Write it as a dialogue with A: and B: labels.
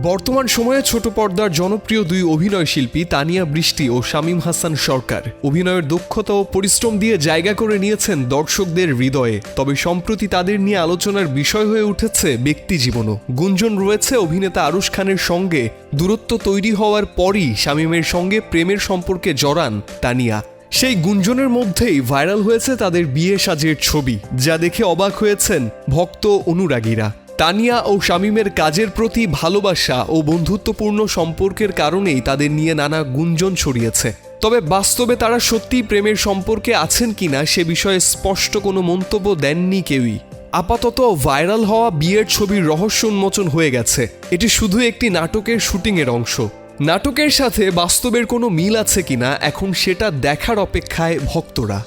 A: বর্তমান সময়ে ছোট পর্দার জনপ্রিয় দুই অভিনয় শিল্পী তানিয়া বৃষ্টি ও শামীম হাসান সরকার অভিনয়ের দক্ষতা ও পরিশ্রম দিয়ে জায়গা করে নিয়েছেন দর্শকদের হৃদয়ে। তবে সম্প্রতি তাদের নিয়ে আলোচনার বিষয় হয়ে উঠেছে ব্যক্তিজীবনও। গুঞ্জন রয়েছে অভিনেতা আরুশ খানের সঙ্গে দূরত্ব তৈরি হওয়ার পরই শামীমের সঙ্গে প্রেমের সম্পর্কে জড়ান তানিয়া। সেই গুঞ্জনের মধ্যেই ভাইরাল হয়েছে তাদের বিয়ে সাজের ছবি, যা দেখে অবাক হয়েছেন ভক্ত অনুরাগীরা। তানিয়া ও শামীমের কাজের প্রতি ভালোবাসা ও বন্ধুত্বপূর্ণ সম্পর্কের কারণেই তাদের নিয়ে নানা গুঞ্জন ছড়িয়েছে। তবে বাস্তবে তারা সত্যিই প্রেমের সম্পর্কে আছেন কিনা সে বিষয়ে স্পষ্ট কোনো মন্তব্য দেননি কেউই। আপাতত ভাইরাল হওয়া বিয়ের ছবির রহস্য উন্মোচন হয়ে গেছে। এটি শুধু একটি নাটকের শুটিংয়ের অংশ। নাটকের সাথে বাস্তবের কোনো মিল আছে কিনা এখন সেটা দেখার অপেক্ষায় ভক্তরা।